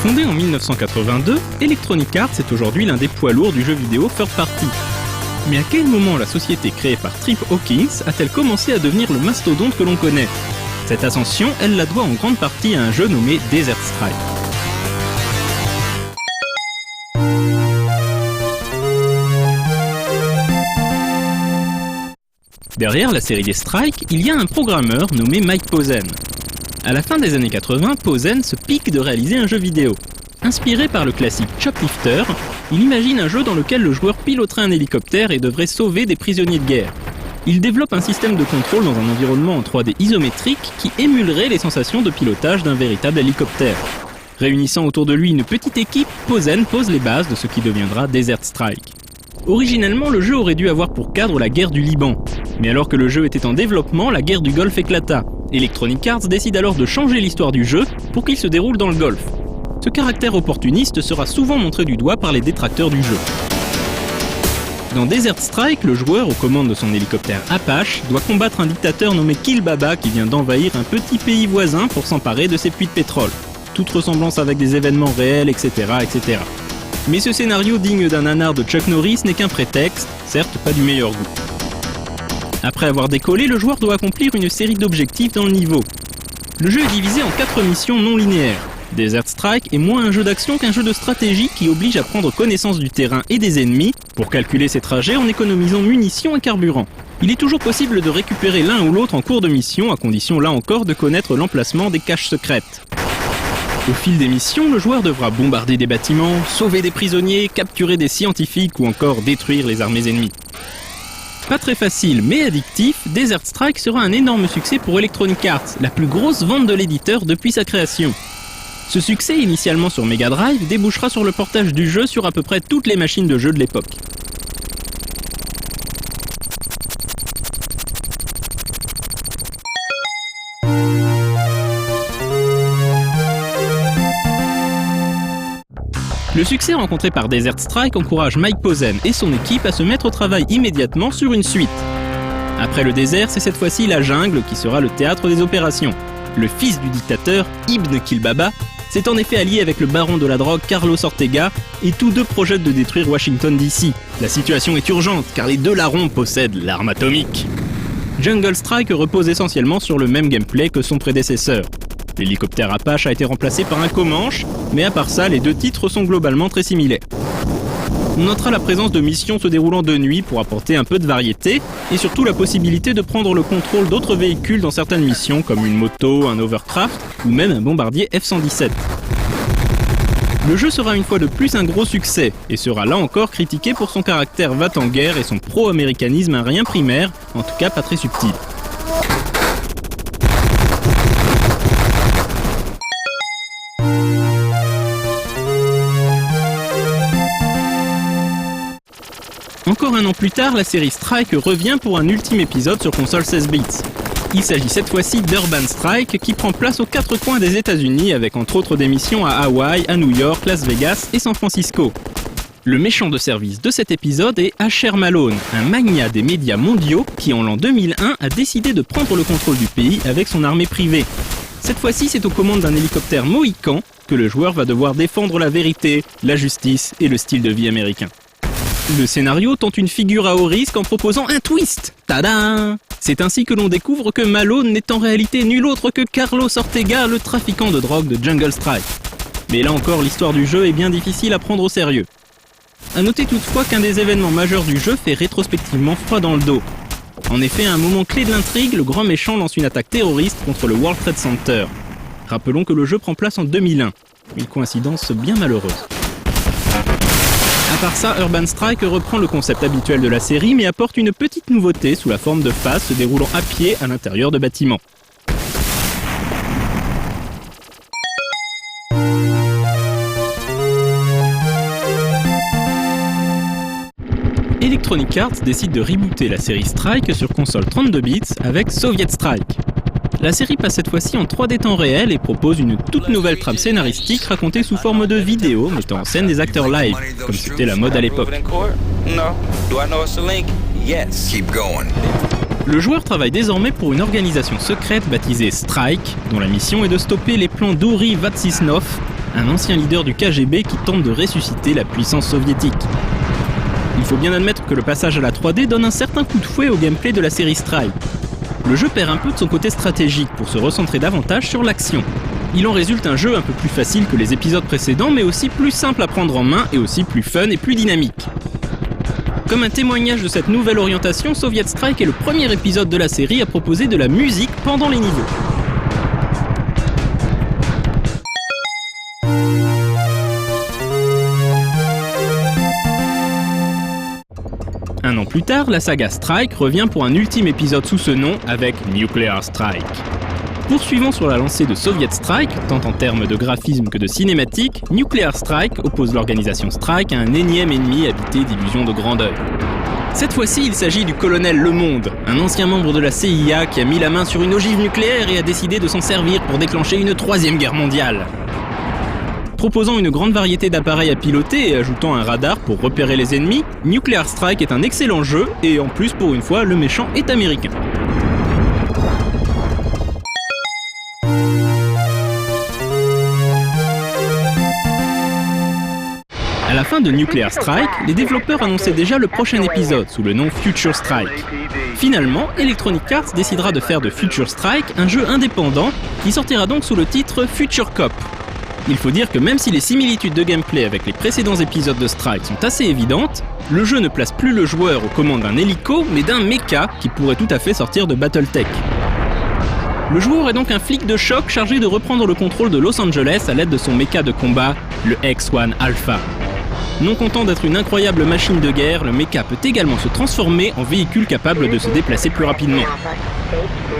Fondé en 1982, Electronic Arts est aujourd'hui l'un des poids lourds du jeu vidéo third party. Mais à quel moment la société créée par Trip Hawkins a-t-elle commencé à devenir le mastodonte que l'on connaît ? Cette ascension, elle la doit en grande partie à un jeu nommé Desert Strike. Derrière la série des Strike, il y a un programmeur nommé Mike Posen. À la fin des années 80, Posen se pique de réaliser un jeu vidéo. Inspiré par le classique Choplifter, il imagine un jeu dans lequel le joueur piloterait un hélicoptère et devrait sauver des prisonniers de guerre. Il développe un système de contrôle dans un environnement en 3D isométrique qui émulerait les sensations de pilotage d'un véritable hélicoptère. Réunissant autour de lui une petite équipe, Posen pose les bases de ce qui deviendra Desert Strike. Originellement, le jeu aurait dû avoir pour cadre la guerre du Liban. Mais alors que le jeu était en développement, la guerre du Golfe éclata. Electronic Arts décide alors de changer l'histoire du jeu pour qu'il se déroule dans le Golfe. Ce caractère opportuniste sera souvent montré du doigt par les détracteurs du jeu. Dans Desert Strike, le joueur, aux commandes de son hélicoptère Apache, doit combattre un dictateur nommé Kill Baba qui vient d'envahir un petit pays voisin pour s'emparer de ses puits de pétrole. Toute ressemblance avec des événements réels, etc., etc. Mais ce scénario digne d'un nanar de Chuck Norris n'est qu'un prétexte, certes pas du meilleur goût. Après avoir décollé, le joueur doit accomplir une série d'objectifs dans le niveau. Le jeu est divisé en 4 missions non linéaires. Desert Strike est moins un jeu d'action qu'un jeu de stratégie qui oblige à prendre connaissance du terrain et des ennemis pour calculer ses trajets en économisant munitions et carburant. Il est toujours possible de récupérer l'un ou l'autre en cours de mission, à condition là encore de connaître l'emplacement des caches secrètes. Au fil des missions, le joueur devra bombarder des bâtiments, sauver des prisonniers, capturer des scientifiques ou encore détruire les armées ennemies. Pas très facile mais addictif, Desert Strike sera un énorme succès pour Electronic Arts, la plus grosse vente de l'éditeur depuis sa création. Ce succès, initialement sur Mega Drive, débouchera sur le portage du jeu sur à peu près toutes les machines de jeu de l'époque. Le succès rencontré par Desert Strike encourage Mike Posen et son équipe à se mettre au travail immédiatement sur une suite. Après le désert, c'est cette fois-ci la jungle qui sera le théâtre des opérations. Le fils du dictateur, Ibn Kill Baba, s'est en effet allié avec le baron de la drogue Carlos Ortega et tous deux projettent de détruire Washington DC. La situation est urgente car les deux larrons possèdent l'arme atomique. Jungle Strike repose essentiellement sur le même gameplay que son prédécesseur. L'hélicoptère Apache a été remplacé par un Comanche, mais à part ça, les deux titres sont globalement très similaires. On notera la présence de missions se déroulant de nuit pour apporter un peu de variété, et surtout la possibilité de prendre le contrôle d'autres véhicules dans certaines missions, comme une moto, un hovercraft, ou même un bombardier F-117. Le jeu sera une fois de plus un gros succès, et sera là encore critiqué pour son caractère va-t-en-guerre et son pro-américanisme un rien primaire, en tout cas pas très subtil. Encore un an plus tard, la série Strike revient pour un ultime épisode sur console 16 bits. Il s'agit cette fois-ci d'Urban Strike qui prend place aux 4 coins des États-Unis avec entre autres des missions à Hawaï, à New York, Las Vegas et San Francisco. Le méchant de service de cet épisode est Asher Malone, un magnat des médias mondiaux qui en l'an 2001 a décidé de prendre le contrôle du pays avec son armée privée. Cette fois-ci, c'est aux commandes d'un hélicoptère mohican que le joueur va devoir défendre la vérité, la justice et le style de vie américain. Le scénario tente une figure à haut risque en proposant un twist. Tadam! C'est ainsi que l'on découvre que Malone n'est en réalité nul autre que Carlos Ortega, le trafiquant de drogue de Jungle Strike. Mais là encore, l'histoire du jeu est bien difficile à prendre au sérieux. A noter toutefois qu'un des événements majeurs du jeu fait rétrospectivement froid dans le dos. En effet, à un moment clé de l'intrigue, le grand méchant lance une attaque terroriste contre le World Trade Center. Rappelons que le jeu prend place en 2001. Une coïncidence bien malheureuse. À part ça, Urban Strike reprend le concept habituel de la série mais apporte une petite nouveauté sous la forme de phases se déroulant à pied à l'intérieur de bâtiments. Electronic Arts décide de rebooter la série Strike sur console 32 bits avec Soviet Strike. La série passe cette fois-ci en 3D temps réel et propose une toute nouvelle trame scénaristique racontée sous forme de vidéo mettant en scène des acteurs live, comme c'était la mode à l'époque. Le joueur travaille désormais pour une organisation secrète baptisée Strike, dont la mission est de stopper les plans d'Ouri Vatsisnov, un ancien leader du KGB qui tente de ressusciter la puissance soviétique. Il faut bien admettre que le passage à la 3D donne un certain coup de fouet au gameplay de la série Strike. Le jeu perd un peu de son côté stratégique pour se recentrer davantage sur l'action. Il en résulte un jeu un peu plus facile que les épisodes précédents, mais aussi plus simple à prendre en main et aussi plus fun et plus dynamique. Comme un témoignage de cette nouvelle orientation, Soviet Strike est le premier épisode de la série à proposer de la musique pendant les niveaux. Un an plus tard, la saga Strike revient pour un ultime épisode sous ce nom avec Nuclear Strike. Poursuivant sur la lancée de Soviet Strike, tant en termes de graphisme que de cinématique, Nuclear Strike oppose l'organisation Strike à un énième ennemi habité d'illusions de grandeur. Cette fois-ci, il s'agit du colonel Le Monde, un ancien membre de la CIA qui a mis la main sur une ogive nucléaire et a décidé de s'en servir pour déclencher une 3e guerre mondiale. Proposant une grande variété d'appareils à piloter et ajoutant un radar pour repérer les ennemis, Nuclear Strike est un excellent jeu et en plus pour une fois, le méchant est américain. À la fin de Nuclear Strike, les développeurs annonçaient déjà le prochain épisode sous le nom Future Strike. Finalement, Electronic Arts décidera de faire de Future Strike un jeu indépendant qui sortira donc sous le titre Future Cop. Il faut dire que même si les similitudes de gameplay avec les précédents épisodes de Strike sont assez évidentes, le jeu ne place plus le joueur aux commandes d'un hélico, mais d'un mecha qui pourrait tout à fait sortir de Battletech. Le joueur est donc un flic de choc chargé de reprendre le contrôle de Los Angeles à l'aide de son mecha de combat, le X-1 Alpha. Non content d'être une incroyable machine de guerre, le mecha peut également se transformer en véhicule capable de se déplacer plus rapidement.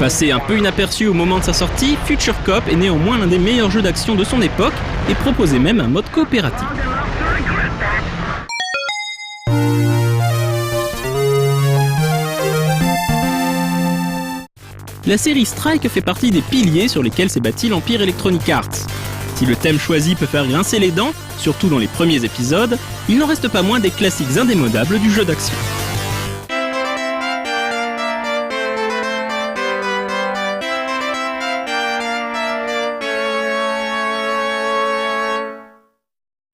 Passé un peu inaperçu au moment de sa sortie, Future Cop est néanmoins l'un des meilleurs jeux d'action de son époque et proposait même un mode coopératif. La série Strike fait partie des piliers sur lesquels s'est bâti l'empire Electronic Arts. Si le thème choisi peut faire grincer les dents, surtout dans les premiers épisodes, il n'en reste pas moins des classiques indémodables du jeu d'action.